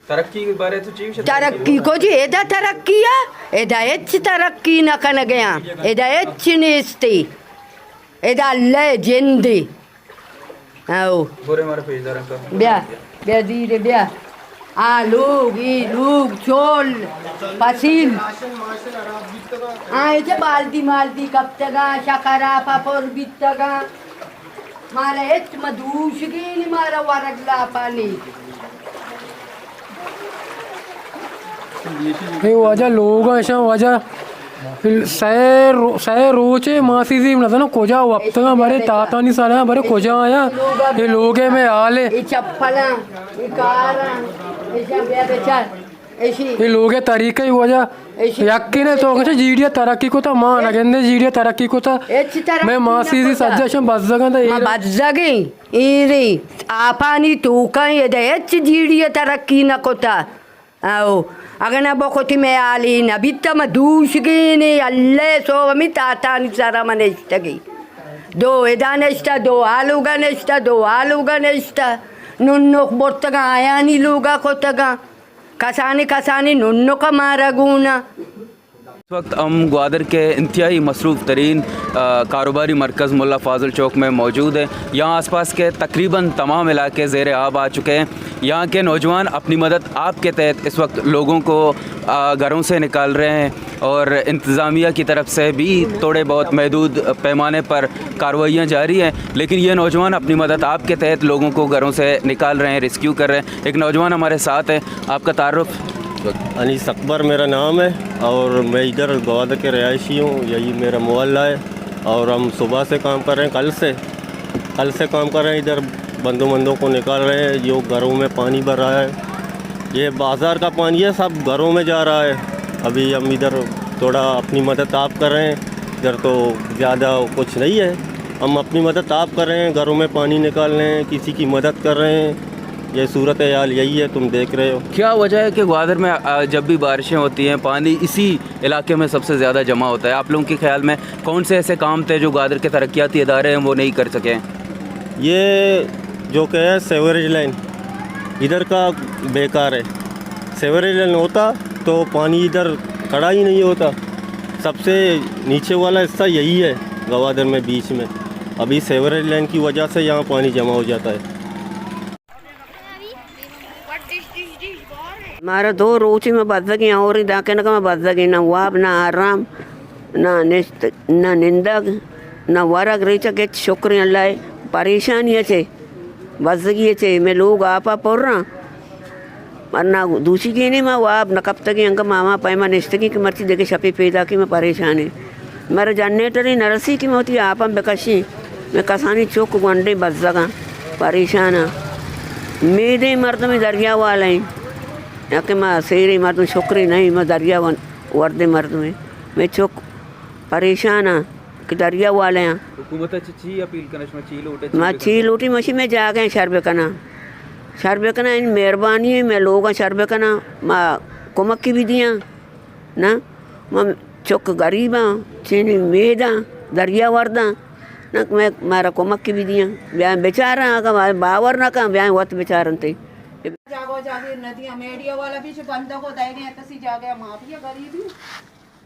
तरक्की के बारे तो चीफ तरक्की को जी एदा तरक्किया एदा एच तरक्की न कन गया एदा एच नेस्ती एदा ले जिंदी आओ गोरे मारे पेजदार का ब्या ब्या धीरे ब्या आलू चोल पसील ऐसे बाल्टी माल्टी कब तगा शकरा पापड़ बितगा मारा एच मधुश की मारा वरगला पानी हे वजह लोग ऐसा वजह सह रोचे मासी जी ना ना कोजा वक्त का बड़े ताता नहीं सारा बड़े कोजा आया ये लोगे में आले ये चप्पला ये कारा ऐसा ब्या बेचार ऐसी ये लोगे तरीके ही वजह यकीन है तो कैसे जीडिया तरक्की को था मां लगेंदे जीडिया तरक्की को था मैं मासी जी सज्जन बस जगह था ये बस जगह ये आपानी तू कहीं ये दे जीडिया तरक्की न कोता आओ अगर ना बखोती में आली ना बित्ता में दूश की नहीं अल्ले सो अमी ताता नहीं सारा मने इष्टगी दो एदा नेस्टा दो आलू का नेस्टा नुन्नो बोर्तगा आया नहीं लूगा कोतगा कसानी नुन्नो का मारा गुना इस वक्त हम ग्वादर के इंतहाई मसरूफ़ तरीन कारोबारी मरकज़ मुल्ला फ़ाज़ल चौक में मौजूद है। यहाँ आसपास के तकरीबन तमाम इलाके ज़ेर आब आ चुके हैं। यहाँ के नौजवान अपनी मदद आप के तहत इस वक्त लोगों को घरों से निकाल रहे हैं और इंतज़ामिया की तरफ से भी थोड़े बहुत महदूद पैमाने पर कार्रवाइयाँ जारी हैं, लेकिन ये नौजवान अपनी मदद आप के तहत लोगों को घरों से निकाल रहे हैं, रेस्क्यू कर रहे हैं। एक नौजवान हमारे साथ है, आपका तारुफ? अनीस अकबर मेरा नाम है और मैं इधर ग्वादर के रहायशी हूँ, यही मेरा मोहल्ला है और हम सुबह से काम कर रहे हैं, कल से काम कर रहे हैं। इधर बंदों को निकाल रहे हैं, जो घरों में पानी भर रहा है, ये बाज़ार का पानी है, सब घरों में जा रहा है। अभी हम इधर थोड़ा अपनी मदद आप कर रहे हैं, इधर तो ज़्यादा कुछ नहीं है, हम अपनी मदद आप कर रहे हैं, घरों में पानी निकाल रहे हैं, किसी की मदद कर रहे हैं। ये सूरत हाल यही है, तुम देख रहे हो। क्या वजह है कि ग्वादर में जब भी बारिशें होती हैं पानी इसी इलाके में सबसे ज़्यादा जमा होता है? आप लोगों के ख्याल में कौन से ऐसे काम थे जो ग्वादर के तरक्याती इदारे हैं वो नहीं कर सके? ये जो क्या है सेवरेज लाइन इधर का बेकार है, सेवरेज लाइन होता तो पानी इधर खड़ा ही नहीं होता। सबसे नीचे वाला हिस्सा यही है ग्वादर में बीच में, अभी सेवरेज लाइन की वजह से यहाँ पानी जमा हो जाता है। मारा दो रोची में बदगी और दाके न का बदगी ना वाब ना आराम ना निस्त ना निंदक ना वरग रेचा के शुक्र अल्लाह परेशानी है बदगी है मैं लोग आपा पढ़ रहा मरना दूसरी की नहीं मैं वाब न कब तक अंक मामा पैमा निस्तगी की मर्ची देखे छपी पैदा की मैं परेशान है मेरा जनरेटर ही नरसी की मोती आपा बेकशी मैं कसानी चौक गुंडे बस जगह परेशान मेरे मर्द में दरिया वाला है या कि मैं शेरी मर्द में छोकरी नहीं, मैं दरिया वर्दे मर्द में मैं चौक परेशान हाँ कि दरिया वाले हैं। हुकूमत अपील करना मैं चील उठी मशी में जा गए शरबे कना इन मेहरबानी है मैं लोग शरबे कना माँ कुमक की भी दिया ना मैं चौक गरीब हाँ चीनी मेदा दरिया वर्दा ना मैं मारा कुमक की भी दिया ब्याह बेचारा का बावर ना का ब्याह वत बेचारन थे जागो जाके नदियां मेडिया वाला भी बंद को दे रहे हैं तसी जागे माफिया गरीबी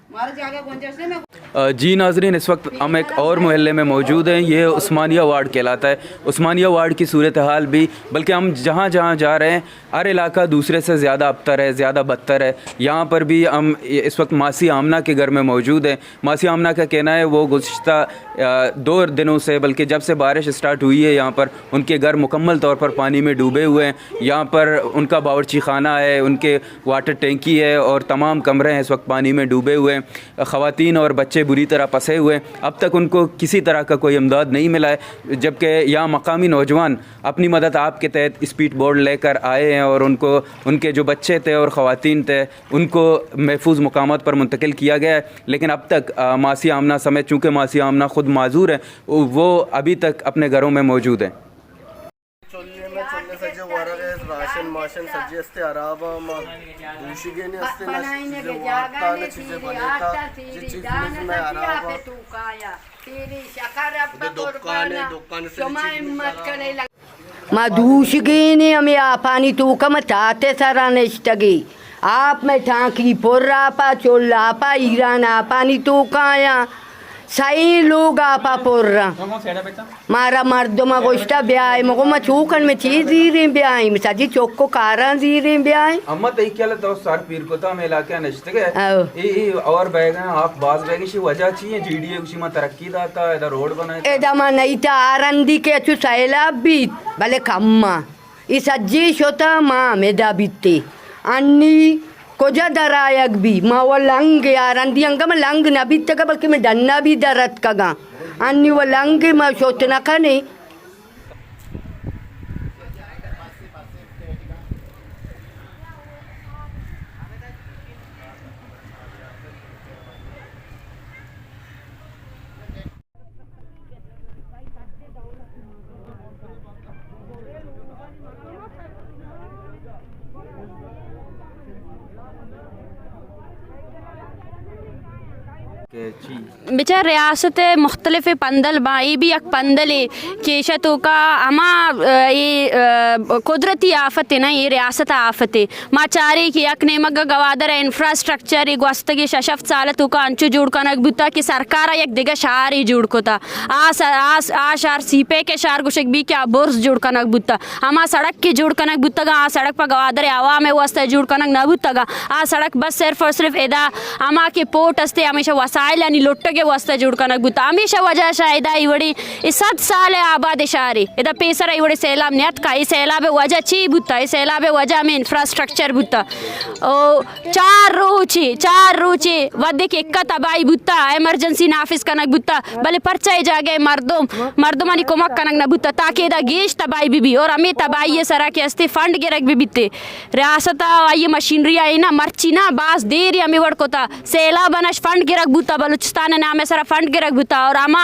मार जागे गुंजश से जी नाजरीन, इस वक्त हम एक और मोहल्ले में मौजूद हैं, ये उस्मानिया वार्ड कहलाता है। उस्मानिया वार्ड की सूरत हाल भी बल्कि हम जहाँ जहाँ जा रहे हैं हर इलाका दूसरे से ज़्यादा अबतर है, ज़्यादा बदतर है। यहाँ पर भी हम इस वक्त मासी आमना के घर में मौजूद हैं। मासी आमना का कहना है वो गुज़िश्ता 2 दिनों से बल्कि जब से बारिश स्टार्ट हुई है यहाँ पर उनके घर मुकम्मल तौर पर पानी में डूबे हुए हैं। यहाँ पर उनका बावर्ची खाना है, उनके वाटर टैंकी है और तमाम कमरे हैं इस वक्त पानी में डूबे हुए हैं। ख़वातीन और बच्चे बुरी तरह फंसे हुए हैं। अब तक उनको किसी तरह का कोई इमदाद नहीं मिला है, जबकि यहाँ मकामी नौजवान अपनी मदद आपके तहत स्पीड बोर्ड लेकर आए हैं और उनको उनके जो बच्चे थे और ख़वातीन थे उनको महफूज मकामात पर मुंतकिल किया गया है। लेकिन अब तक मासी आमना समेत, चूँकि मासी आमना ख़ुद माजूर है, वो अभी तक अपने घरों में मौजूद हैं। राशन माशन सज्जे असते अराबा मा दूषिगेने असते ना चीज़ें वार्ता ना चीज़ें बनेता जी चीज़ में अराबा तेरी शकर अब दुकान से మా దూషిగిని అమి ఆ పాని తూకమ తాతే సరానేష్టగి आप में ठाकी पोर्रा पा चोल्ला पा ईराना पानी तूकाया सही लोग आपा पोर्रा मारा मर्दमा गोष्टा ब्याय मगो मा चूकन में चीज दी रही ब्याय में साजी चोको कारा दी रही ब्याय अम्मा तई क्या तो सर पीर को तो मेला क्या नष्ट गए ई और बैग आप बाज बैग शी वजह चाहिए जीडीए उसी में तरक्की दाता इधर रोड बनाए एदा मा नहीं था आरंदी के अचु सैलाब भी भले कम्मा इस अज्जी शोता माँ मेदा बीते अन्नी कोजा दरायक भी माँ वो लंग यार अंधी अंगा में लंग ना भी तक बल्कि मैं डन्ना भी दरत कगा अन्नी वो लंग माँ सोचना का नहीं बिचा रियासत मुख्तलिफ पंदल बाई भी अक पंदल केशतों का अमा ये कुदरती आफत है ना ये रियासत आफत है माचारी की अक नेमग गवादर इंफ्रास्ट्रक्चर एक वस्तगी शशफ्त सालतों का अंचु जुड़ का नक बुता कि सरकार एक दिगा शार ही जुड़ को था आ शार सीपे के शार गुशक भी क्या बुर्स जुड़ का नक बुता अमा सड़क की जुड़ का नक बुतगा आ सड़क पर गवादर आवा में वस्ते जुड़ का नक न बुतगा आ सड़क बस सिर्फ और सिर्फ एदा अमा के पोट अस्ते हमेशा वसाइल यानी लुट्टगे वस्ते जुड़ का नक बुता हमेशा वजह शायद इवड़ी 7 साल आबाद शारी इदा पेसर इवड़ी सैलाब नेत का ई सैलाब वजह ची बुता ई सैलाब वजह में इंफ्रास्ट्रक्चर बुता ओ चार रूची वदे के एक्का तबाई बुता एमरजेंसी नाफिस कनक बुता भले परचाई जागे मर्दमानी कोमक कनक न बुता ताकि इदा गेश तबाई भी और हमें तबाई ये सरा के अस्ते फंड गिरक भी बिते रियासत आई मशीनरी आई ना मर्ची ना बास देरी हमें वड़ को था सैलाब बनश फंड गिरक बुता बलूचिस्तान नाम सरा फंड गिरक बुता और आमा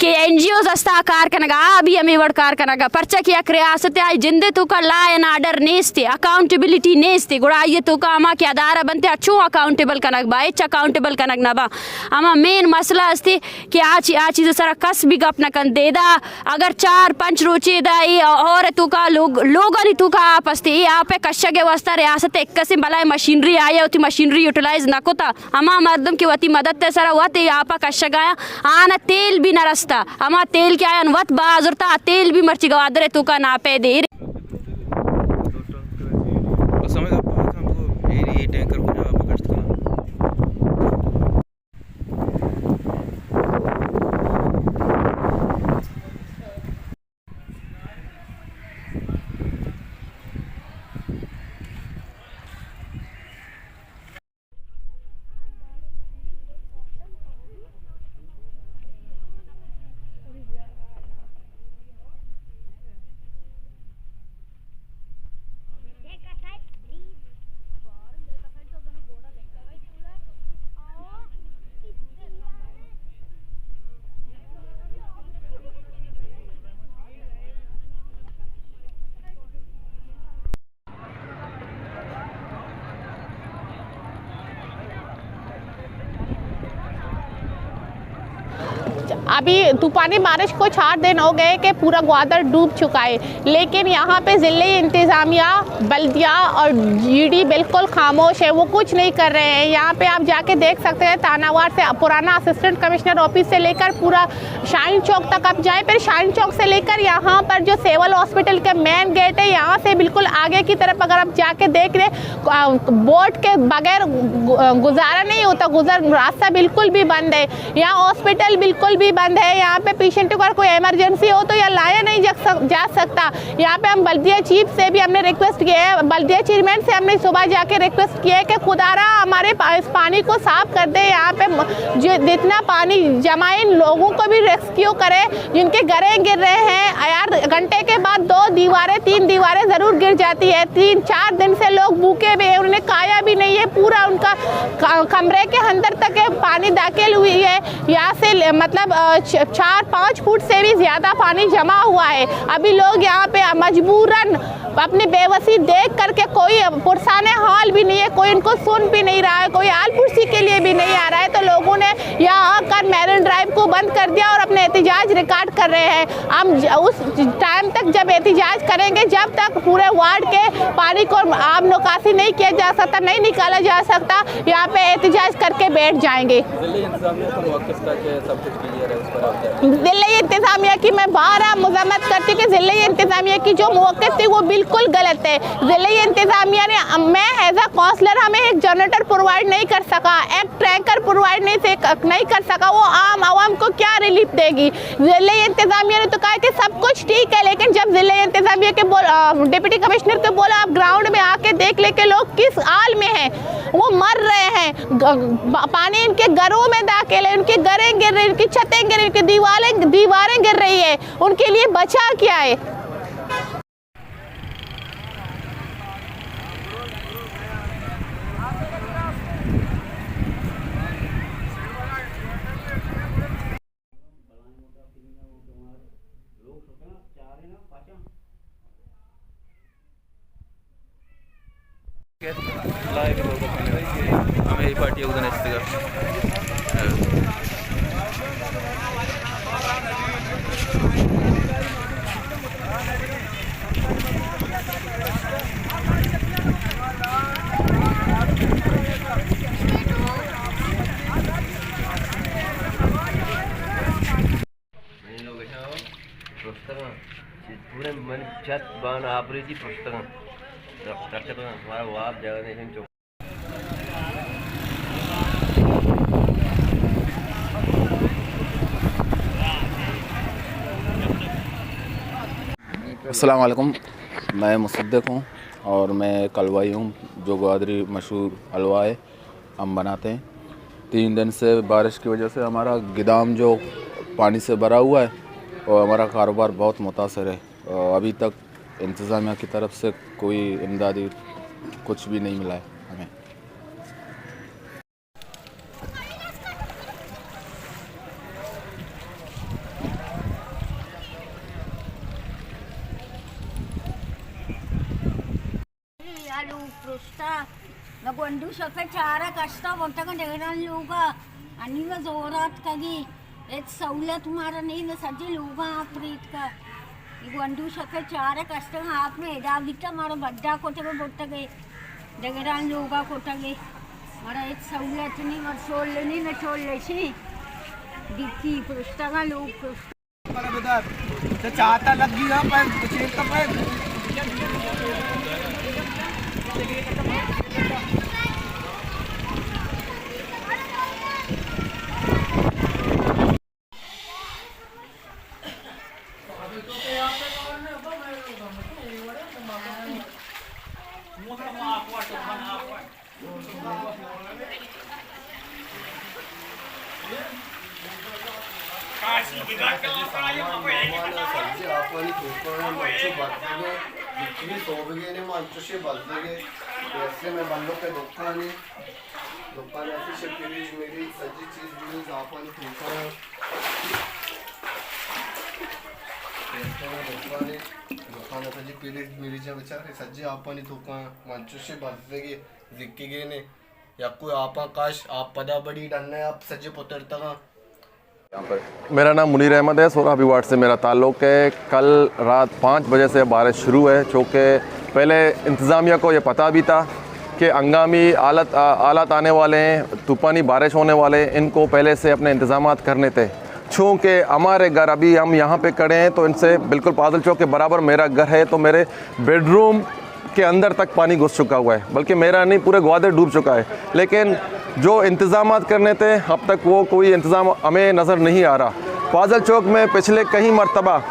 के एनजीओ दस्ता कार कनगा अभी हमें वड़ कार कनगा पर्चा किया रियासत आई जिंदे तो का ला एंड आर्डर नेस्ते अकाउंटेबिलिटी नेस्ते गुड़ा ये तो का अमा के अदारा बनते अच्छो अकाउंटेबल कनक बा एच अकाउंटेबल कनक ना बा अमा मेन मसला अस्ते कि आ चीज सरा कस भी गप न कन देदा अगर 4-5 रोचे दाई और तो का लोगन तो का आपस्ते आप कशगे वस्ता रियासत एक किस्म बलाय मशीनरी आया होती मशीनरी यूटिलाइज न कोता अमा मर्दम की वती मदद ते सरा वते आपा कशगाया आना तेल भी न रस्ता अमा तेल क्या आयन वत बाजुरता तेल भी मर्ची गवादरे तो का ना पे दे समझ हमको ये टैंकर को ना पकड़ते ना अभी तूफानी बारिश को 4 दिन हो गए कि पूरा ग्वादर डूब चुका है, लेकिन यहाँ पे ज़िले इंतज़ामिया बल्दिया और जीडी बिल्कुल खामोश है, वो कुछ नहीं कर रहे हैं। यहाँ पे आप जाके देख सकते हैं तानावार से पुराना असिस्टेंट कमिश्नर ऑफिस से लेकर पूरा शाइन चौक तक आप जाए, फिर शाइन चौक से लेकर यहाँ पर जो सिविल हॉस्पिटल के मेन गेट है यहाँ से बिल्कुल आगे की तरफ अगर आप जाके देख रहे बोट के बगैर गुजारा नहीं होता, रास्ता बिल्कुल भी बंद है। यहाँ हॉस्पिटल बिल्कुल भी बंद है। यहाँ पे पेशेंट को अगर कोई इमरजेंसी हो तो यहाँ लाया नहीं जा सकता। यहाँ पे हम बल्दिया चीफ से भी हमने रिक्वेस्ट किया है, बल्दिया चेयरमैन से हमने सुबह जाके रिक्वेस्ट किया है कि खुदारा हमारे इस पानी को साफ कर दे। यहाँ पे जो जितना पानी जमा इन लोगों को भी रेस्क्यू करे जिनके घरें गिर रहे हैं। यार घंटे के बाद 2 दीवारें 3 दीवारें ज़रूर गिर जाती है। 3-4 दिन से लोग भूखे भी हैं, उन्हें खाया भी नहीं है, ये पूरा उनका कमरे के अंदर तक पानी दाखिल हुई है। यहाँ से मतलब 4-5 फुट से भी ज़्यादा पानी जमा हुआ है। अभी लोग यहाँ पे मजबूरन अपनी बेबसी देख करके, कोई पुरसाने हाल भी नहीं है, कोई उनको सुन भी नहीं रहा है, कोई आल कुर्सी के लिए भी नहीं आ रहा है, तो लोगों ने यहाँ आकर मैरिन ड्राइव को बंद कर दिया और अपने एहतिजाज रिकॉर्ड कर रहे हैं। हम उस टाइम तक जब एहतिजाज करेंगे जब तक पूरे वार्ड के पानी को आम निकासी नहीं किया जा सकता, नहीं निकाला जा सकता, यहाँ पे एहतिजाज करके बैठ जाएंगे। दिल्ली इंतजामिया की मैं बारहा मजम्मत करती हूँ कि दिल्ली इंतजामिया की जो मौक़िफ़ थी वो बिल्कुल गलत है। दिल्ली इंतजामिया ने, मैं एज अ काउंसलर हमें एक जनरेटर प्रोवाइड नहीं कर सका, एक ट्रैकर प्रोवाइड नहीं कर सका, वो आम आवाम को क्या रिलीफ देगी। दिल्ली इंतजामिया ने तो कहा कि सब कुछ ठीक है, लेकिन जब दिल्ली इंतजामिया के डिप्टी कमिश्नर को बोला आप ग्राउंड में आके देख ले के लोग किस हाल में हैं, वो मर रहे हैं, पानी इनके घरों में दाखिल है, उनके घरें गिर रही, उनकी छतें गिर रही, उनकी दीवारें गिर रही है, उनके लिए बचा क्या है। हमें पार्टी उधर पूरे मन छत बान आप रही थी पुस्तक करते तो हमारा वो आप जगह नहीं चुप। अस्सलाम वालेकुम, मैं मुसद्दिक हूँ और मैं एक हलवाई हूँ जो ग्वादरी मशहूर हलवा है, हम बनाते हैं। 3 दिन से बारिश की वजह से हमारा गोदाम जो पानी से भरा हुआ है और हमारा कारोबार बहुत मुतासर है। अभी तक इंतज़ामिया की तरफ से कोई इमदादी कुछ भी नहीं मिला है हमें। नगोंडू सफेद चारा कष्टा बोलता का डेगरान लोगा अन्नी में जोरात कगी एक सहूलत हमारा नहीं न सजी लोगा आप रीत का गोंडू सफेद चारा कष्टा आप में दाविता हमारा बड्डा कोटे में बोलता गए डेगरान लोगा कोटा गए हमारा एक सहूलत नहीं मर छोड़ लेनी न छोड़ ले सी दिखी पुष्टा का लोग तो चाहता लग गया पर चेक का पर सज्जे आपण मंचुशे बसगे जिक्की गए ने या कोई आपा काश आप पदा बड़ी डरना है आप सज्जे पुतरता का। मेरा नाम मुनीर अहमद है, 16 वार्ड से मेरा ताल्लुक़ है। कल रात 5 बजे से बारिश शुरू है, चूँकि पहले इंतज़ामिया को ये पता भी था कि हंगामी आलत आने वाले हैं, तूफ़ानी बारिश होने वाले हैं, इनको पहले से अपने इंतज़ामात करने थे। चूँकि हमारे घर अभी हम यहाँ पे खड़े हैं तो इनसे बिल्कुल पादल चौक के बराबर मेरा घर है, तो मेरे बेडरूम के अंदर तक पानी घुस चुका हुआ है, बल्कि मेरा नहीं पूरे ग्वादर डूब चुका है। लेकिन जो इंतज़ामात करने थे अब तक वो कोई इंतज़ाम हमें नज़र नहीं आ रहा। पादल चौक में पिछले कई मरतबा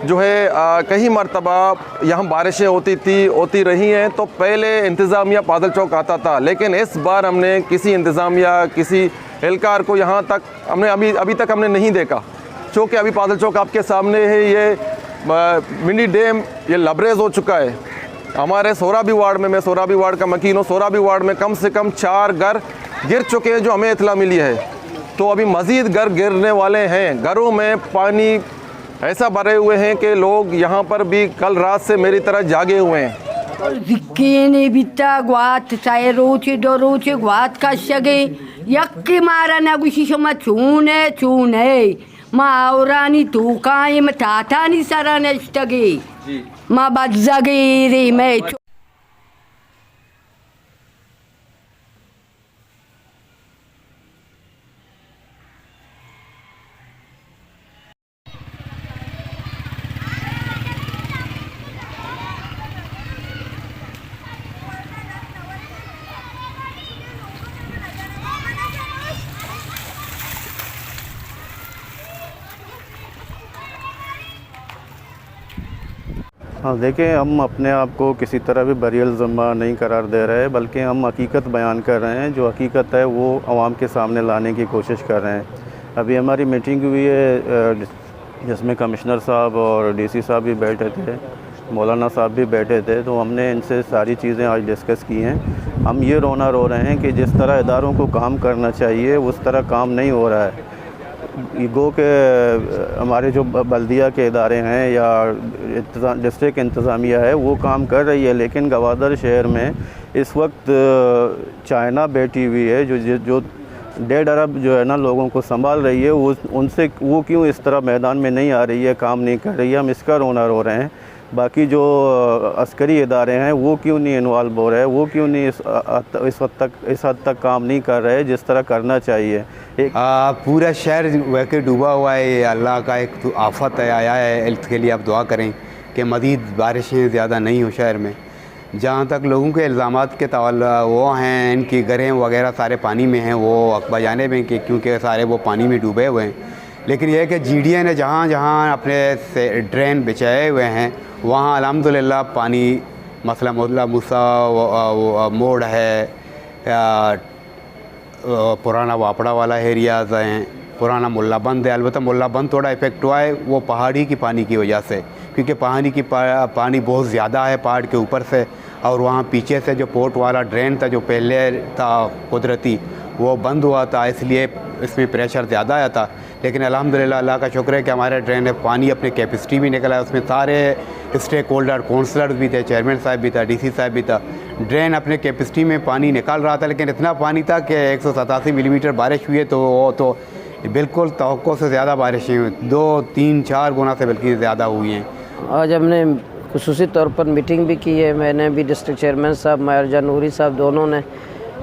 जो है कई मरतबा यहाँ बारिशें होती रही हैं, तो पहले इंतज़ामिया पादल चौक आता था, लेकिन इस बार हमने किसी इंतज़ामिया किसी एहलकार को यहाँ तक हमने अभी तक हमने नहीं देखा। चूँकि अभी पादल चौक आपके सामने है, ये मिनी डैम ये लबरेज हो चुका है, हमारे सोराबी वार्ड में, मैं सोराबी वार्ड का मकीन हूँ, सोराबी वार्ड में कम से कम 4 घर गिर चुके हैं जो हमें इत्तला मिली है। तो अभी मज़ीद घर गिरने वाले हैं। घरों में पानी ऐसा भरे हुए हैं कि लोग यहाँ पर भी कल रात से मेरी तरह जागे हुए हैं। जिक्कीने बिता ग्वात चाहे रोचे दो रोचे ग्वात का शगे यक्की मारा ना गुशी शमा चूने मावरानी तू काये मताता नी सारा नष्टगे मा बज्जगे रे मैं हाँ देखें, हम अपने आप को किसी तरह भी बरियल ज़िम्मा नहीं करार दे रहे, बल्कि हम हकीकत बयान कर रहे हैं। जो हकीकत है वो आवाम के सामने लाने की कोशिश कर रहे हैं। अभी हमारी मीटिंग हुई है जिसमें कमिश्नर साहब और डीसी साहब भी बैठे थे, मौलाना साहब भी बैठे थे। तो हमने इनसे सारी चीज़ें आज डिस्कस की हैं। हम ये रोना रो रहे हैं कि जिस तरह इदारों को काम करना चाहिए उस तरह काम नहीं हो रहा है। गो के हमारे जो बल्दिया के इदारे हैं या डिस्ट्रिक्ट इंतज़ामिया है वो काम कर रही है, लेकिन गवादर शहर में इस वक्त चाइना बैठी हुई है जो 1.5 अरब जो है ना लोगों को संभाल रही है। वो क्यों इस तरह मैदान में नहीं आ रही है, काम नहीं कर रही है। हम इसका रोना रो रहे हैं। बाकी जो अस्करी इदारे हैं वो क्यों नहीं इन्वॉल्व हो रहे हैं, वो क्यों नहीं इस हद तक काम नहीं कर रहे जिस तरह करना चाहिए। पूरा शहर वैसे डूबा हुआ है। अल्लाह का एक तो आफत आया है। इसके लिए आप दुआ करें कि मज़ीद बारिशें ज़्यादा नहीं हो शहर में। जहाँ तक लोगों के इल्ज़ामात के वो हैं, इनकी घरें वगैरह सारे पानी में हैं, वो अकबा जानिब हैं कि क्योंकि सारे वो पानी में डूबे हुए हैं। लेकिन यह है कि GDA ने जहाँ जहाँ अपने से ड्रेन बिछाए हुए हैं वहाँ अल्हम्दुलिल्लाह पानी, मसला मोहल्ला मूसा मोड़ है, पुराना वापड़ा वाला एरियाज़ हैं, पुराना मुल्ला बंद है। अलबत्ता मुल्ला बंद थोड़ा इफ़ेक्ट हुआ है वो पहाड़ी की पानी की वजह से, क्योंकि पहाड़ी की पानी बहुत ज़्यादा है पहाड़ के ऊपर से, और वहाँ पीछे से जो पोर्ट वाला ड्रेन था जो पहले था कुदरती वो बंद हुआ था, इसलिए इसमें प्रेशर ज़्यादा आया था। लेकिन अल्हम्दुलिल्लाह अल्लाह का शुक्र है कि हमारे ड्रेन में पानी अपने कैपेसिटी भी निकला है। उसमें सारे स्टेक होल्डर, काउंसलर भी थे, चेयरमैन साहब भी था, DC साहब भी था। ड्रेन अपने कैपेसिटी में पानी निकाल रहा था, लेकिन इतना पानी था कि 187 मिलीमीटर बारिश हुई है। तो वो तो बिल्कुल तवक्को से ज़्यादा बारिशें हुई, 2, 3, 4 गुना से बल्कि ज़्यादा हुई हैं। आज हमने खुसूसी तौर पर मीटिंग भी की है। मैंने भी डिस्ट्रिक्ट चेयरमैन साहब मायरजा नूरी साहब दोनों ने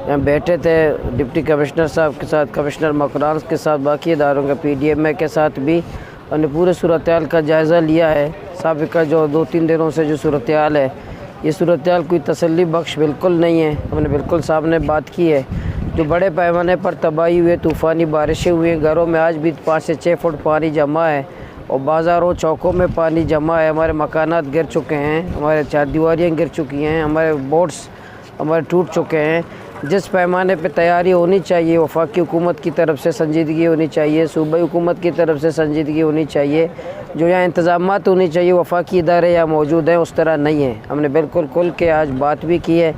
यहाँ बैठे थे, डिप्टी कमिश्नर साहब के साथ, कमिश्नर मकरान के साथ, बाकी इदारों के PDMA के साथ भी हमने पूरे सूरत हाल का जायज़ा लिया है। साबिका जो 2-3 दिनों से जो सूरत हाल है, ये सूरत हाल कोई तसल्ली बख्श बिल्कुल नहीं है। हमने बिल्कुल सामने बात की है। जो बड़े पैमाने पर तबाही हुई, तूफ़ानी बारिशें हुई हैं, घरों में आज भी 5 से 6 फुट पानी जमा है और बाज़ारों चौकों में पानी जमा है। हमारे मकानात गिर चुके हैं, हमारे चारदीवारियाँ गिर चुकी हैं, हमारे बोट्स हमारे टूट चुके हैं। जिस पैमाने पे तैयारी होनी चाहिए, वफाकी हुकूमत की तरफ से संजीदगी होनी चाहिए, सूबाई हुकूमत की तरफ से संजीदगी होनी चाहिए, जो यहाँ इंतज़ामात होनी चाहिए वफाकी इदारे यहाँ मौजूद हैं, उस तरह नहीं है। हमने बिल्कुल खुल के आज बात भी की है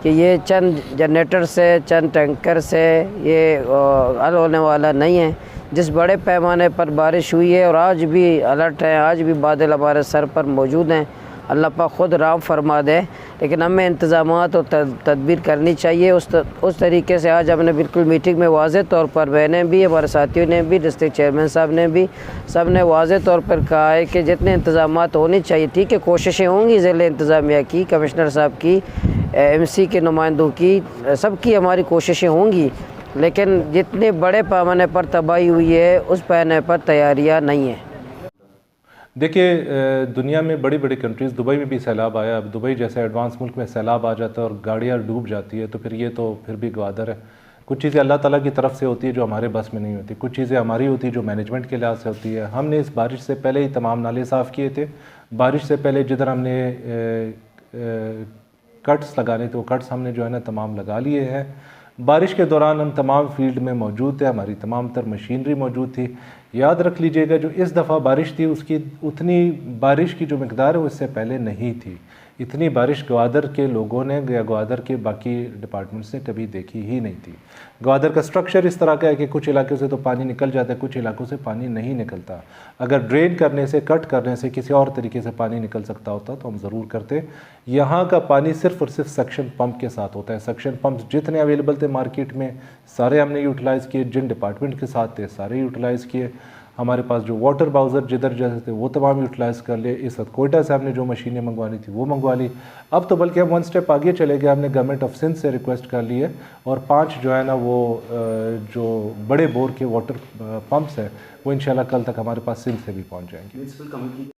कि ये चंद जनरेटर से, चंद टैंकर से ये हल होने वाला नहीं है। जिस बड़े पैमाने पर बारिश हुई है और आज भी अलर्ट है, आज भी बादल हमारे सर पर मौजूद हैं, अल्लाह पाक ख़ुद राम फरमा दे। लेकिन हमें इंतज़ामात और तदबीर करनी चाहिए। उस तरीके से आज हमने बिल्कुल मीटिंग में वाज़े तौर पर, मैंने भी, हमारे साथियों ने भी, डिस्ट्रिक्ट चेयरमैन साहब ने भी, सब ने वाज़े तौर पर कहा है कि जितने इंतज़ामात होने चाहिए, ठीक है, कोशिशें होंगी ज़िले इंतज़ामिया की, कमिश्नर साहब की, MC के नुमाइंदों की, सबकी हमारी कोशिशें होंगी, लेकिन जितने बड़े पैमाने पर तबाही हुई है उस पैमाने पर तैयारियाँ नहीं हैं। देखिए, दुनिया में बड़ी बड़ी कंट्रीज़, दुबई में भी सैलाब आया। अब दुबई जैसे एडवांस मुल्क में सैलाब आ जाता है और गाड़ियाँ डूब जाती है, तो फिर ये तो फिर भी गवादर है। कुछ चीज़ें अल्लाह ताला की तरफ से होती है जो हमारे बस में नहीं होती, कुछ चीज़ें हमारी होती है जो मैनेजमेंट के लिहाज से होती है। हमने इस बारिश से पहले ही तमाम नाले साफ़ किए थे। बारिश से पहले जिधर हमने कट्स लगाने थे वो कट्स हमने जो है ना तमाम लगा लिए हैं। बारिश के दौरान हम तमाम फील्ड में मौजूद थे, हमारी तमाम तर मशीनरी मौजूद थी। याद रख लीजिएगा, जो इस दफ़ा बारिश थी उसकी उतनी बारिश की जो मकदार है वो इससे पहले नहीं थी। इतनी बारिश ग्वादर के लोगों ने या ग्वादर के बाकी डिपार्टमेंट्स ने कभी देखी ही नहीं थी। ग्वादर का स्ट्रक्चर इस तरह का है कि कुछ इलाकों से तो पानी निकल जाता है, कुछ इलाकों से पानी नहीं निकलता। अगर ड्रेन करने से, कट करने से किसी और तरीके से पानी निकल सकता होता तो हम ज़रूर करते। यहाँ का पानी सिर्फ़ और सिर्फ सक्शन पंप के साथ होता है। सक्शन पंप जितने अवेलेबल थे मार्केट में सारे हमने यूटिलाइज़ किए, जिन डिपार्टमेंट के साथ थे सारे यूटिलाइज़ किए। हमारे पास जो वाटर बाउज़र जिधर जैसे थे वो तमाम यूटिलाइज़ कर लिए। इस वक्त कोयटा से हमने जो मशीनें मंगवानी थी वो मंगवा ली। अब तो बल्कि हम वन स्टेप आगे चले गए, हमने गवर्नमेंट ऑफ सिंध से रिक्वेस्ट कर ली है और 5 जो है ना वो जो बड़े बोर के वाटर पंप्स हैं वो इंशाल्लाह कल तक हमारे पास सिंध से भी पहुंच जाएंगे।